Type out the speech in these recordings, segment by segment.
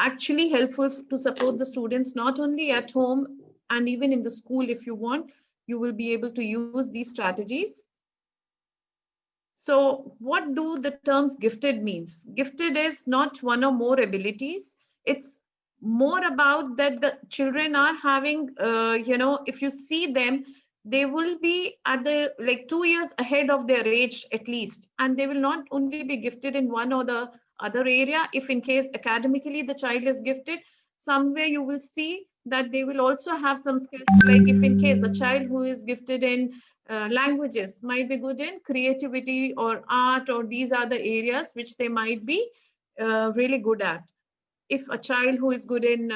actually helpful to support the students, not only at home and even in the school. If you want, you will be able to use these strategies. So what do the terms gifted means? Gifted is not one or more abilities. It's more about that the children are having, if you see them, they will be at the like 2 years ahead of their age at least. And they will not only be gifted in one or the other area. If in case academically the child is gifted, somewhere you will see that they will also have some skills. Like if in case the child who is gifted in languages might be good in creativity or art, or these are the areas which they might be really good at. If a child who is good in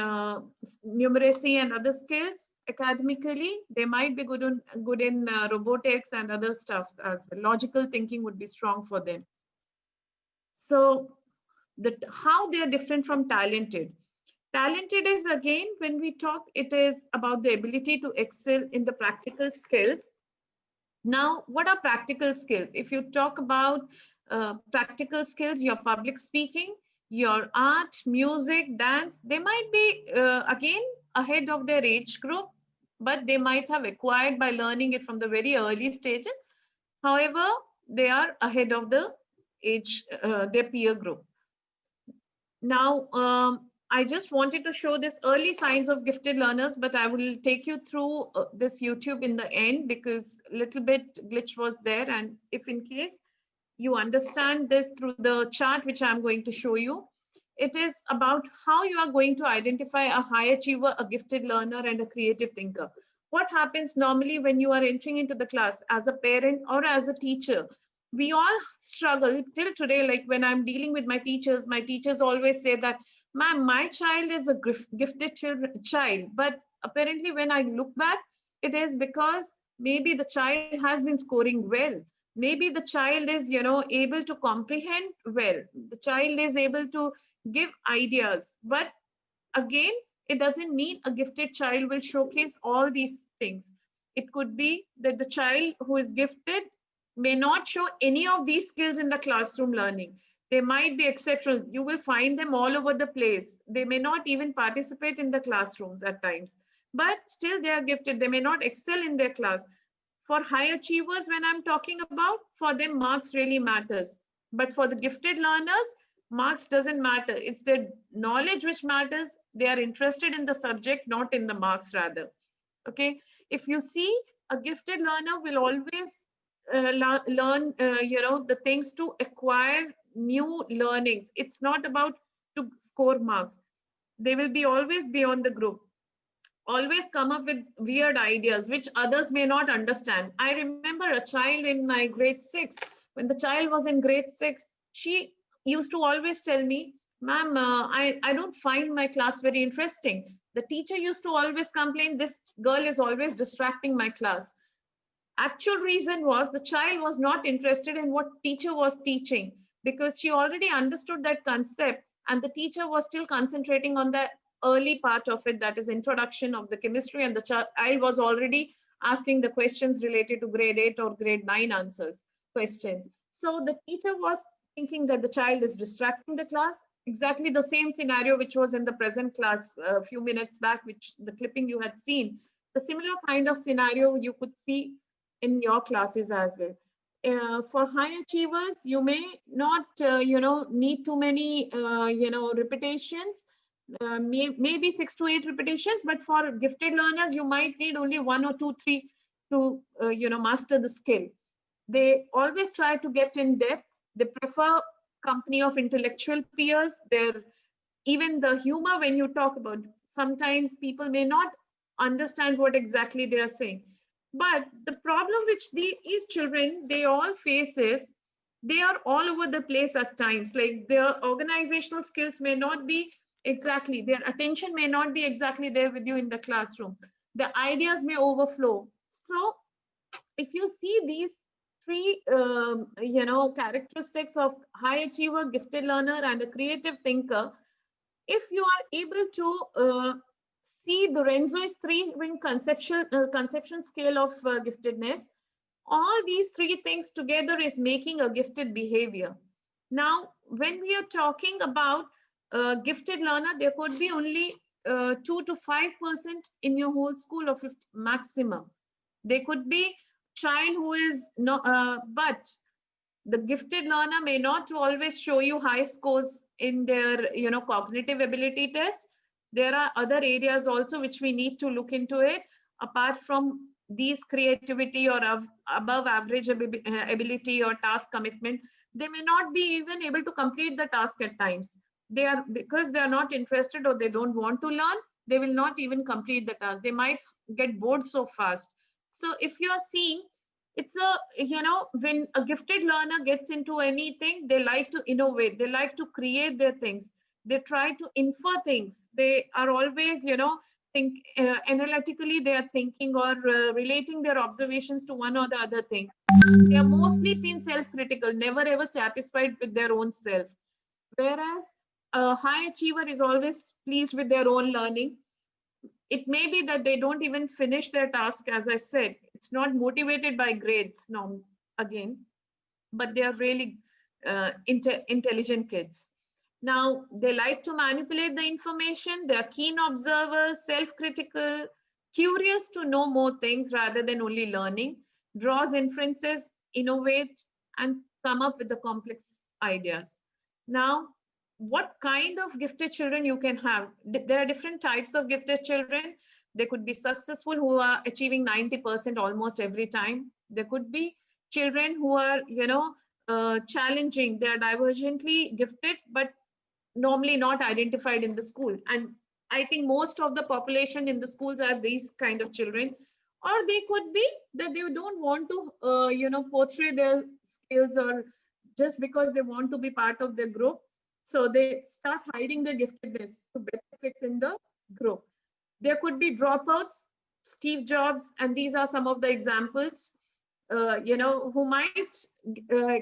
numeracy and other skills academically, they might be good in robotics and other stuff as well. Logical thinking would be strong for them. So how they are different from talented. Talented is, again, when we talk, it is about the ability to excel in the practical skills. Now, what are practical skills? If you talk about practical skills, your public speaking, your art, music, dance, they might be, again, ahead of their age group, but they might have acquired by learning it from the very early stages. However, they are ahead of the age, their peer group. Now, I just wanted to show this early signs of gifted learners, but I will take you through this YouTube in the end, because a little bit glitch was there. And if in case you understand this through the chart, which I'm going to show you, it is about how you are going to identify a high achiever, a gifted learner, and a creative thinker. What happens normally when you are entering into the class as a parent or as a teacher? We all struggle till today. Like when I'm dealing with my teachers always say that, ma'am, my child is a gifted child. But apparently when I look back, it is because maybe the child has been scoring well. Maybe the child is, able to comprehend well. The child is able to give ideas. But again, it doesn't mean a gifted child will showcase all these things. It could be that the child who is gifted may not show any of these skills in the classroom learning. They might be exceptional. You will find them all over the place. They may not even participate in the classrooms at times, but still they are gifted. They may not excel in their class. For high achievers, when I'm talking about, for them, marks really matters. But for the gifted learners, marks doesn't matter. It's their knowledge which matters. They are interested in the subject, not in the marks rather. Okay. If you see, a gifted learner will always learn, the things to acquire new learnings. It's not about to score marks. They will be always beyond the group, always come up with weird ideas which others may not understand. I remember a child in my grade 6. When the child was in grade 6, she used to always tell me, ma'am, I don't find my class very interesting. The teacher used to always complain, this girl is always distracting my class. Actual reason was the child was not interested in what teacher was teaching, because she already understood that concept, and the teacher was still concentrating on the early part of it, that is introduction of the chemistry, and the child was already asking the questions related to grade 8 or grade 9 answers questions. So the teacher was thinking that the child is distracting the class. Exactly the same scenario which was in the present class a few minutes back, which the clipping you had seen. The similar kind of scenario you could see in your classes as well. For high achievers, you may not, need too many, repetitions, maybe 6 to 8 repetitions, but for gifted learners, you might need only 1 or 2, 3 to, master the skill. They always try to get in depth. They prefer company of intellectual peers. Even the humor, when you talk about, sometimes people may not understand what exactly they are saying. But the problem which these children, they all face is, they are all over the place at times. Like their organizational skills may not be exactly, their attention may not be exactly there with you in the classroom. The ideas may overflow. So if you see these three, characteristics of high achiever, gifted learner, and a creative thinker, if you are able to see the Renzo's 3-ring conception scale of giftedness, all these 3 things together is making a gifted behavior. Now, when we are talking about gifted learner, there could be only 2 to 5% in your whole school, or 50 maximum. They could be child who is no, but the gifted learner may not always show you high scores in their, cognitive ability test. There are other areas also which we need to look into it. Apart from these creativity or above average ability or task commitment, they may not be even able to complete the task at times. They are, because they are not interested or they don't want to learn, they will not even complete the task. They might get bored so fast. So if you are seeing, it's a, when a gifted learner gets into anything, they like to innovate, they like to create their things, they try to infer things, they are always, think analytically, they are thinking or relating their observations to one or the other thing. They are mostly seen self-critical, never ever satisfied with their own self. Whereas a high achiever is always pleased with their own learning. It may be that they don't even finish their task, as I said. It's not motivated by grades, no, again, but they are really intelligent kids. Now, they like to manipulate the information. They are keen observers, self-critical, curious to know more things rather than only learning, draws inferences, innovate, and come up with the complex ideas. Now, what kind of gifted children you can have? There are different types of gifted children. They could be successful, who are achieving 90% almost every time. There could be children who are, challenging. They are divergently gifted, but normally not identified in the school. And I think most of the population in the schools are these kind of children. Or they could be that they don't want to, portray their skills, or just because they want to be part of the group. So they start hiding their giftedness to better fix in the group. There could be dropouts, Steve Jobs, and these are some of the examples, who might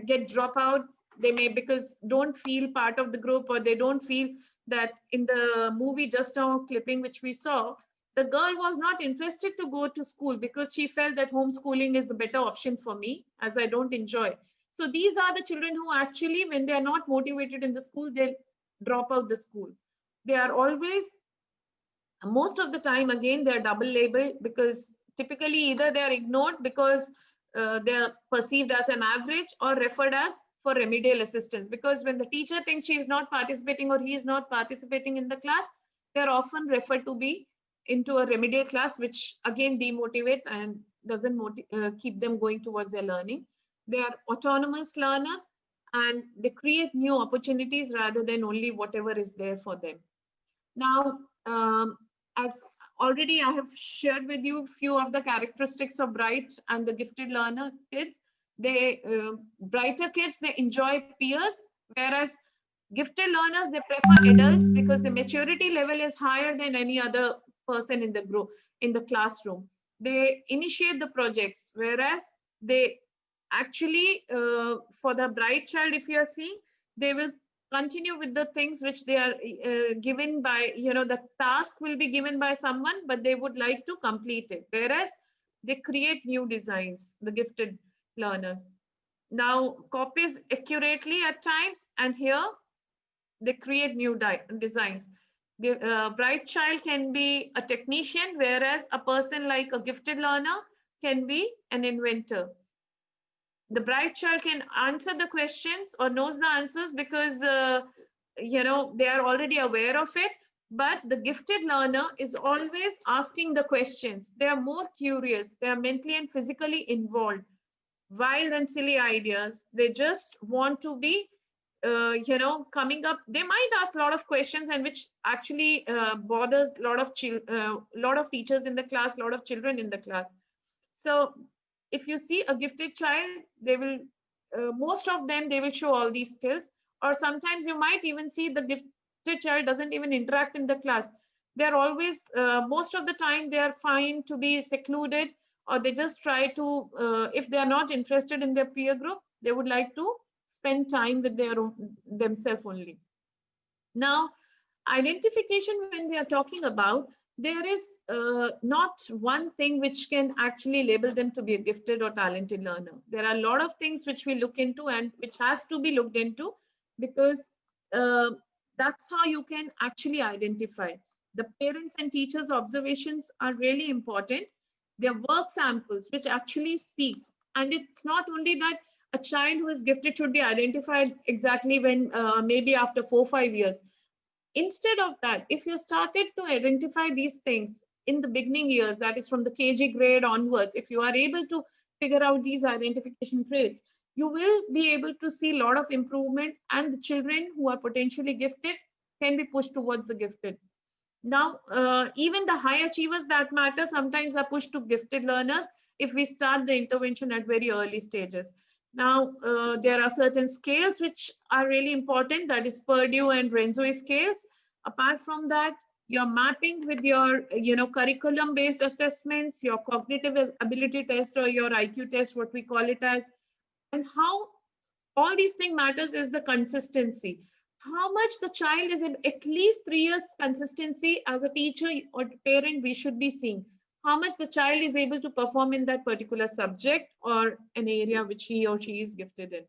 get dropout. They may, because don't feel part of the group, or they don't feel that in the movie just now clipping which we saw, the girl was not interested to go to school because she felt that homeschooling is the better option for me, as I don't enjoy. So these are the children who actually, when they are not motivated in the school, they drop out the school. They are always, most of the time, again, they're double labeled, because typically either they are ignored because they're perceived as an average, or referred as for remedial assistance. Because when the teacher thinks she is not participating or he is not participating in the class, they're often referred to be into a remedial class, which again demotivates and doesn't keep them going towards their learning. They are autonomous learners, and they create new opportunities rather than only whatever is there for them. Now, as already I have shared with you a few of the characteristics of bright and the gifted learner kids. They brighter kids, they enjoy peers, whereas gifted learners, they prefer adults because the maturity level is higher than any other person in the group, in the classroom. They initiate the projects, whereas they actually, for the bright child, if you are seeing, they will continue with the things which they are given by, the task will be given by someone, but they would like to complete it. Whereas they create new designs, the gifted learners. Now, copies accurately at times, and here they create new designs. The bright child can be a technician, whereas a person like a gifted learner can be an inventor. The bright child can answer the questions or knows the answers because they are already aware of it, but the gifted learner is always asking the questions. They are more curious, they are mentally and physically involved. Wild and silly ideas, they just want to be coming up. They might ask a lot of questions, and which actually bothers a lot of teachers in the class, a lot of children in the class. So if you see a gifted child, they will, most of them, they will show all these skills. Or sometimes you might even see the gifted child doesn't even interact in the class. They're always, most of the time, they are fine to be secluded, or they just try to, if they are not interested in their peer group, they would like to spend time with themselves only. Now, identification, when we are talking about, there is not one thing which can actually label them to be a gifted or talented learner. There are a lot of things which we look into and which has to be looked into, because That's how you can actually identify. The parents and teachers' observations are really important. Their work samples, which actually speaks. And it's not only that a child who is gifted should be identified exactly when, maybe after 4 or 5 years. Instead of that, if you started to identify these things in the beginning years, that is from the KG grade onwards, if you are able to figure out these identification traits, you will be able to see a lot of improvement, and the children who are potentially gifted can be pushed towards the gifted. Now, even the high achievers that matter sometimes are pushed to gifted learners if we start the intervention at very early stages. Now, there are certain scales which are really important, that is Purdue and Renzoi scales. Apart from that, your mapping with your, curriculum-based assessments, your cognitive ability test or your IQ test, what we call it as, and how all these things matters is the consistency. How much the child is in at least 3 years consistency as a teacher or parent we should be seeing. How much the child is able to perform in that particular subject or an area which he or she is gifted in.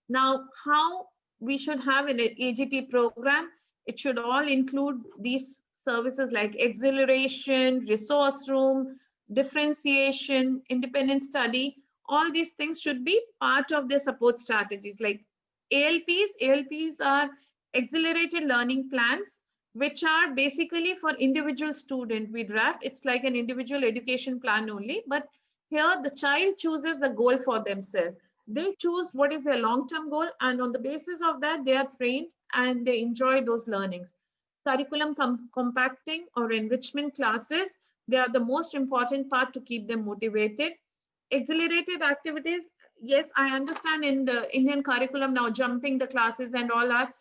Now, how we should have an AGT program, it should all include these services like exhilaration, resource room, differentiation, independent study. All these things should be part of their support strategies. Like ALPs are accelerated learning plans, which are basically for individual student. We draft, it's like an individual education plan only, but here the child chooses the goal for themselves. They choose what is their long-term goal, and on the basis of that, they are trained and they enjoy those learnings. Curriculum compacting or enrichment classes, they are the most important part to keep them motivated. Accelerated activities, yes, I understand in the Indian curriculum now, jumping the classes and all are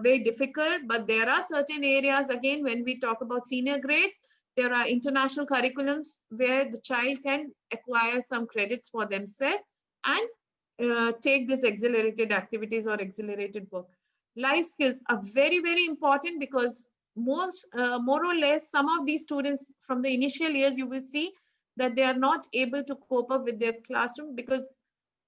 very difficult, but there are certain areas, again, when we talk about senior grades, there are international curriculums where the child can acquire some credits for themselves and take these accelerated activities or accelerated work. Life skills are very, very important because more or less, some of these students from the initial years, you will see that they are not able to cope up with their classroom because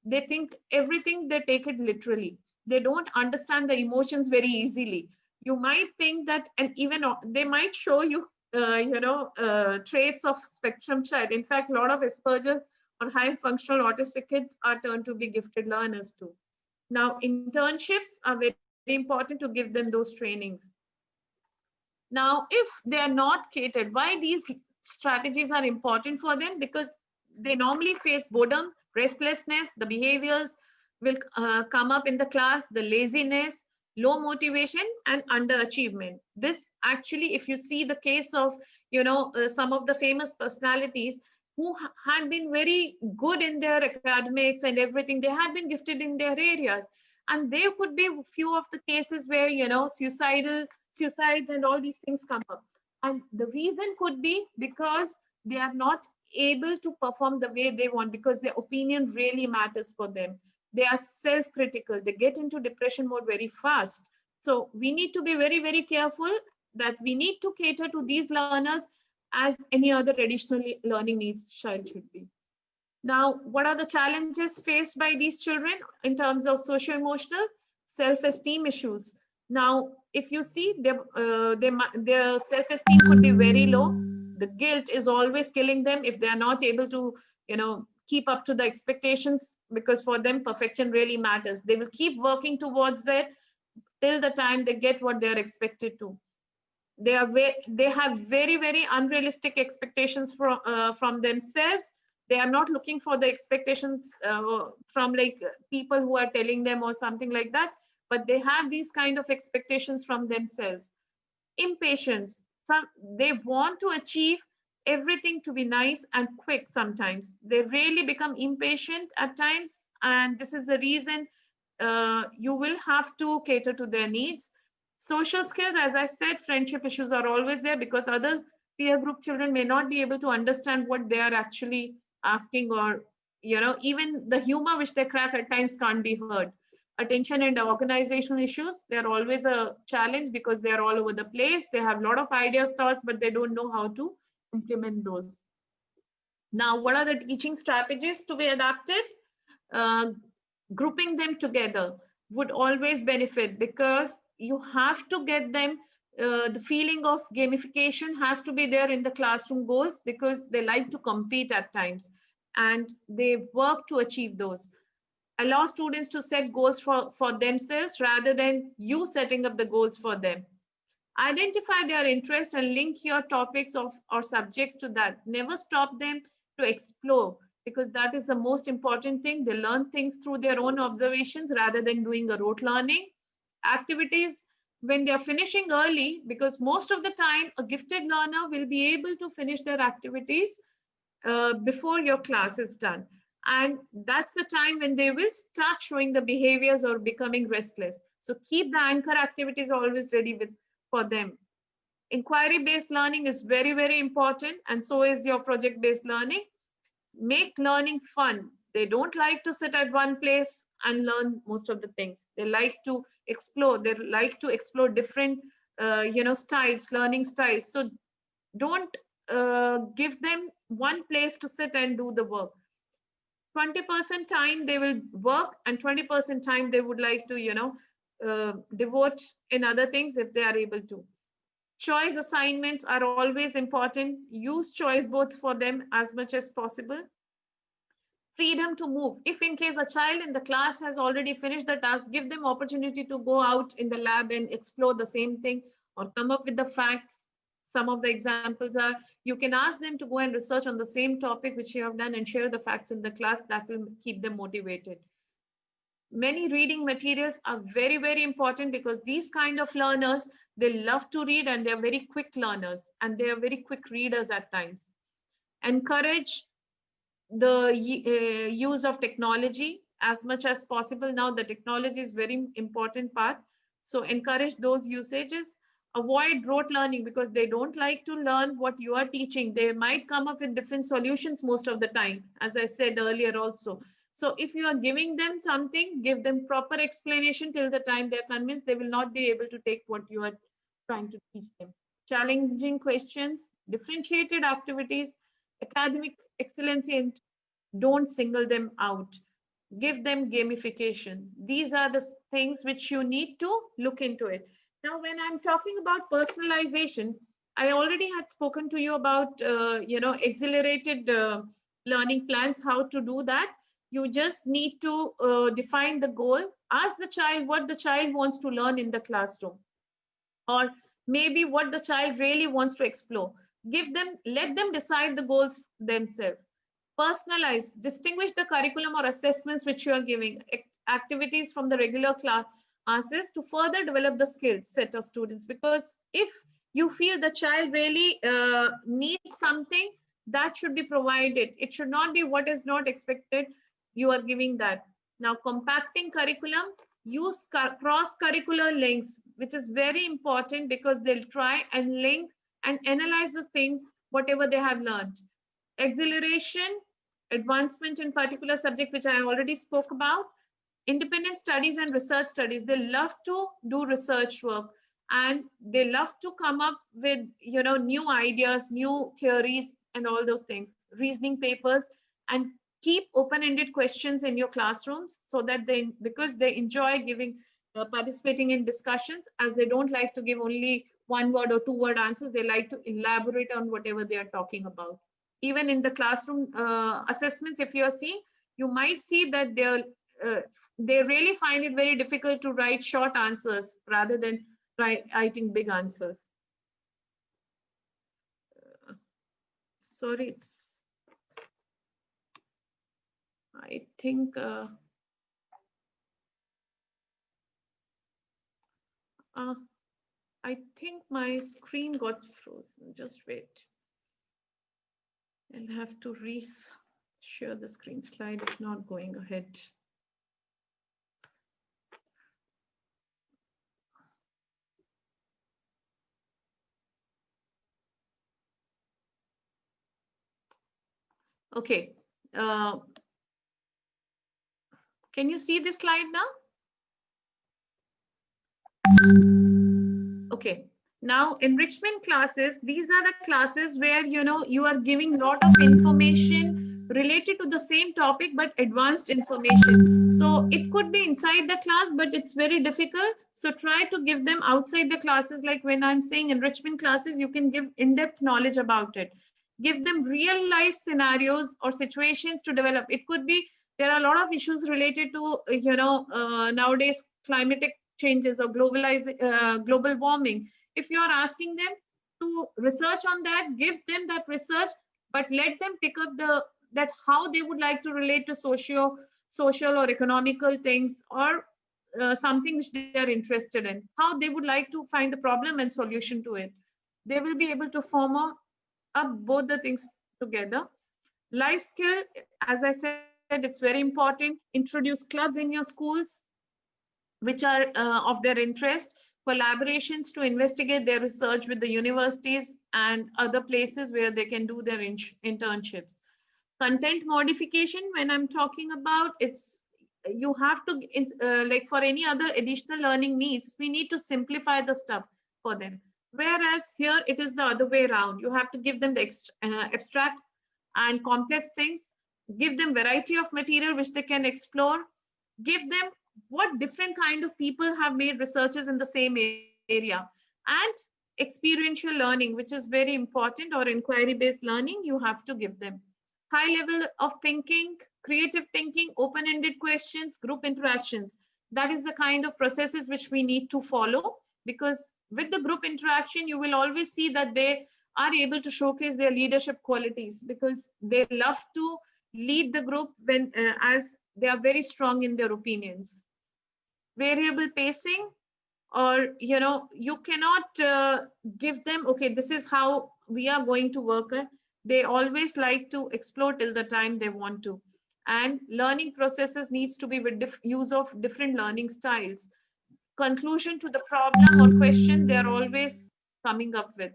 they think everything, they take it literally. They don't understand the emotions very easily. You might think that, and even they might show you, traits of spectrum child. In fact, a lot of Asperger or high functional autistic kids are turned to be gifted learners too. Now, internships are very important to give them those trainings. Now, if they are not catered, why these strategies are important for them? Because they normally face boredom, restlessness, the behaviors will come up in the class, the laziness, low motivation, and underachievement. This actually, if you see the case of, some of the famous personalities who had been very good in their academics and everything, they had been gifted in their areas. And there could be a few of the cases where, suicides and all these things come up. And the reason could be because they are not able to perform the way they want, because their opinion really matters for them. They are self-critical. They get into depression mode very fast. So we need to be very, very careful that we need to cater to these learners as any other additional learning needs child should be. Now, what are the challenges faced by these children in terms of socio-emotional self-esteem issues? Now, if you see their self-esteem could be very low. The guilt is always killing them if they are not able to, keep up to the expectations, because for them perfection really matters. They will keep working towards it till the time they get what they are expected to. They have very, very unrealistic expectations from themselves. They are not looking for the expectations from like people who are telling them or something like that, but they have these kind of expectations from themselves. Impatience. They want to achieve everything to be nice and quick. Sometimes they really become impatient at times, and this is the reason you will have to cater to their needs. Social skills, as I said, friendship issues are always there because other peer group children may not be able to understand what they are actually asking, or even the humor which they crack at times can't be heard. Attention and organizational issues, they're always a challenge because they're all over the place. They have a lot of ideas, thoughts, but they don't know how to implement those. Now, what are the teaching strategies to be adapted? Grouping them together would always benefit, because you have to get them, the feeling of gamification has to be there in the classroom goals, because they like to compete at times and they work to achieve those. Allow students to set goals for themselves rather than you setting up the goals for them. Identify their interests and link your topics of or subjects to that. Never stop them to explore, because that is the most important thing. They learn things through their own observations rather than doing a rote learning. Activities when they are finishing early, because most of the time a gifted learner will be able to finish their activities before your class is done. And that's the time when they will start showing the behaviors or becoming restless. So keep the anchor activities always ready for them. Inquiry-based learning is very, very important, and so is your project-based learning. Make learning fun. They don't like to sit at one place and learn most of the things. They like to explore. They like to explore different, styles, learning styles. So don't give them one place to sit and do the work. 20% time they will work, and 20% time they would like to, devote in other things if they are able to. Choice assignments are always important. Use choice boards for them as much as possible. Freedom to move. If in case a child in the class has already finished the task, give them opportunity to go out in the lab and explore the same thing or come up with the facts. Some of the examples are, you can ask them to go and research on the same topic which you have done and share the facts in the class. That will keep them motivated. Many reading materials are very, very important, because these kind of learners, they love to read and they're very quick learners and they are very quick readers at times. Encourage the use of technology as much as possible. Now the technology is very important part. So encourage those usages. Avoid rote learning, because they don't like to learn what you are teaching. They might come up with different solutions most of the time, as I said earlier also. So if you are giving them something, give them proper explanation till the time they're convinced. They will not be able to take what you are trying to teach them. Challenging questions, differentiated activities, academic excellence, and don't single them out. Give them gamification. These are the things which you need to look into it. Now, when I'm talking about personalization, I already had spoken to you about, accelerated learning plans, how to do that. You just need to define the goal. Ask the child what the child wants to learn in the classroom, or maybe what the child really wants to explore. Let them decide the goals themselves. Personalize, distinguish the curriculum or assessments which you are giving, activities from the regular classes to further develop the skill set of students. Because if you feel the child really needs something, that should be provided. It should not be what is not expected. You are giving that. Now, compacting curriculum, use cross-curricular links, which is very important, because they'll try and link and analyze the things, whatever they have learned. Acceleration, advancement in particular subject, which I already spoke about. Independent studies and research studies. They love to do research work, and they love to come up with, new ideas, new theories, and all those things. Reasoning papers, and keep open-ended questions in your classrooms, so that because they enjoy participating in discussions, as they don't like to give only one word or two word answers. They like to elaborate on whatever they are talking about. Even in the classroom assessments, if you are seeing, you might see that they really find it very difficult to write short answers rather than writing big answers. Sorry, I think my screen got frozen. Just wait. I'll have to share the screen. Slide is not going ahead. Okay. Can you see this slide now? Okay. Now, enrichment classes, these are the classes where, you are giving a lot of information related to the same topic but advanced information. So it could be inside the class, but it's very difficult. So try to give them outside the classes. Like when I'm saying enrichment classes, you can give in-depth knowledge about it. Give them real life scenarios or situations to develop. It could be, there are a lot of issues related to, nowadays climatic changes or global warming. If you are asking them to research on that, give them that research, but let them pick up that how they would like to relate to social or economical things, or something which they are interested in, how they would like to find the problem and solution to it. They will be able to form up both the things together. Life skill, as I said, it's very important. Introduce clubs in your schools which are of their interest, collaborations to investigate their research with the universities and other places where they can do their internships. Content modification, when I'm talking about, it's, you have to, like for any other additional learning needs, we need to simplify the stuff for them. Whereas here it is the other way around. You have to give them the abstract and complex things, give them variety of material which they can explore, give them what different kind of people have made researches in the same area, and experiential learning, which is very important, or inquiry-based learning, you have to give them. High level of thinking, creative thinking, open-ended questions, group interactions. That is the kind of processes which we need to follow, because with the group interaction, you will always see that they are able to showcase their leadership qualities, because they love to lead the group when as they are very strong in their opinions. Variable pacing, or you cannot give them, okay, this is how we are going to work. They always like to explore till the time they want to. And learning processes needs to be with use of different learning styles. Conclusion to the problem or question they are always coming up with.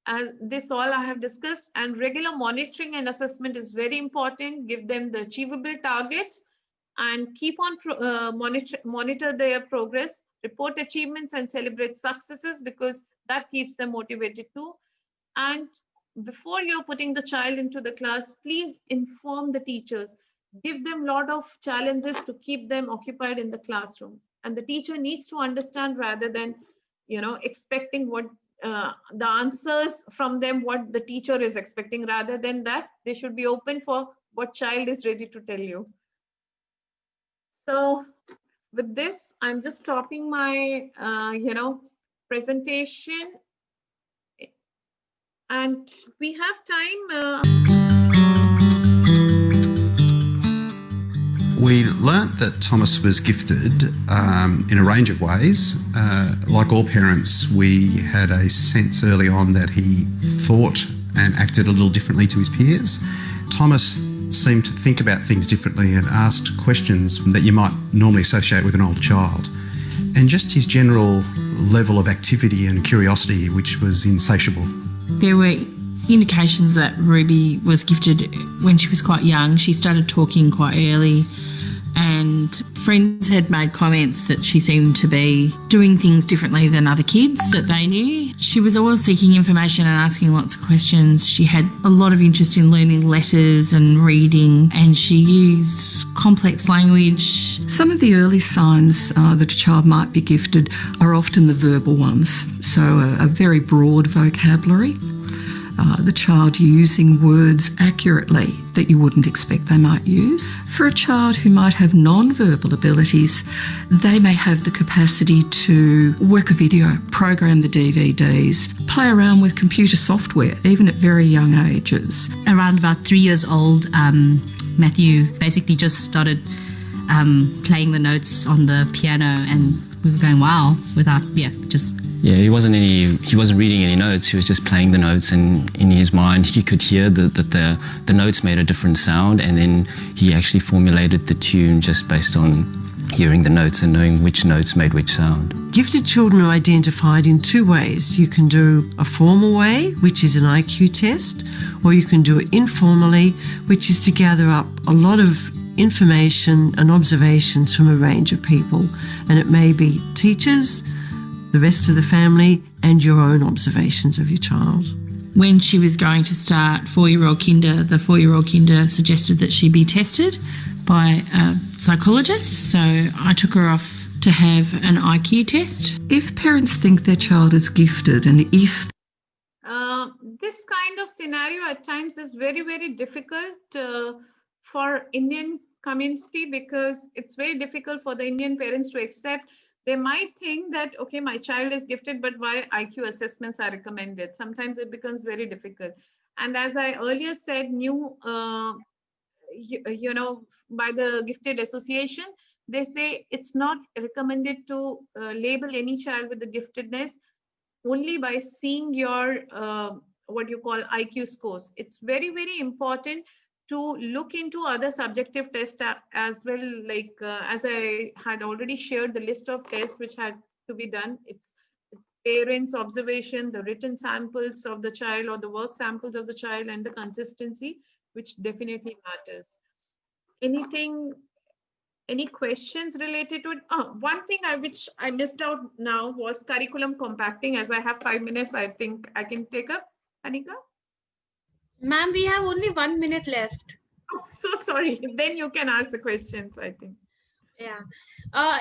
As this all I have discussed. And regular monitoring and assessment is very important. Give them the achievable targets and keep on monitor their progress, report achievements and celebrate successes, because that keeps them motivated too. And before you're putting the child into the class, please inform the teachers. Give them a lot of challenges to keep them occupied in the classroom. And the teacher needs to understand, rather than expecting what the answers from them, what the teacher is expecting. Rather than that, they should be open for what child is ready to tell you. So with this, I'm just stopping my presentation, and we have time. We learnt that Thomas was gifted in a range of ways. Like all parents, we had a sense early on that he thought and acted a little differently to his peers. Thomas seemed to think about things differently and asked questions that you might normally associate with an older child. And just his general level of activity and curiosity, which was insatiable. There were indications that Ruby was gifted when she was quite young. She started talking quite early, and friends had made comments that she seemed to be doing things differently than other kids that they knew. She was always seeking information and asking lots of questions. She had a lot of interest in learning letters and reading, and she used complex language. Some of the early signs that a child might be gifted are often the verbal ones, so a very broad vocabulary. The child using words accurately that you wouldn't expect they might use. For a child who might have non-verbal abilities, they may have the capacity to work a video, program the DVDs, play around with computer software, even at very young ages. Around about 3 years old, Matthew basically just started playing the notes on the piano, and we were going, wow, Yeah, he wasn't reading any notes. He was just playing the notes, and in his mind he could hear that the notes made a different sound, and then he actually formulated the tune just based on hearing the notes and knowing which notes made which sound. Gifted children are identified in two ways. You can do a formal way, which is an IQ test, or you can do it informally, which is to gather up a lot of information and observations from a range of people, and it may be teachers, the rest of the family, and your own observations of your child. when she was going to start 4-year-old kinder, the 4-year-old kinder suggested that she be tested by a psychologist. So I took her off to have an IQ test. If parents think their child is gifted and if this kind of scenario at times is very, very difficult for Indian community, because it's very difficult for the Indian parents to accept. They might think that, okay, my child is gifted, but why IQ assessments are recommended? Sometimes it becomes very difficult. And as I earlier said, by the Gifted Association, they say it's not recommended to label any child with the giftedness only by seeing your what you call IQ scores. It's very, very important to look into other subjective tests as well. Like as I had already shared the list of tests which had to be done. It's parents' observation, the written samples of the child or the work samples of the child, and the consistency, which definitely matters. Any questions related to it? One thing which I missed out now was curriculum compacting. As I have 5 minutes, I think I can take up. Anika? Ma'am, we have only 1 minute left. Oh, so sorry. Then you can ask the questions, I think. Yeah.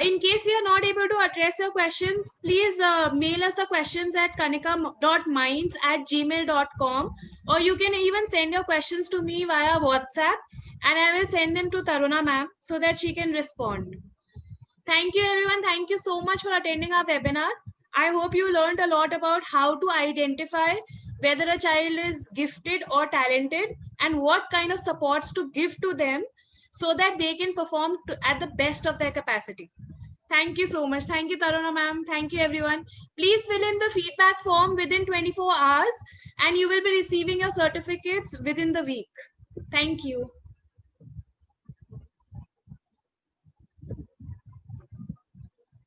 In case we are not able to address your questions, please mail us the questions at kanika.minds@gmail.com, or you can even send your questions to me via WhatsApp, and I will send them to Taruna ma'am so that she can respond. Thank you, everyone. Thank you so much for attending our webinar. I hope you learned a lot about how to identify whether a child is gifted or talented and what kind of supports to give to them so that they can perform at the best of their capacity. Thank you so much. Thank you, Taruna ma'am. Thank you, everyone. Please fill in the feedback form within 24 hours and you will be receiving your certificates within the week. Thank you.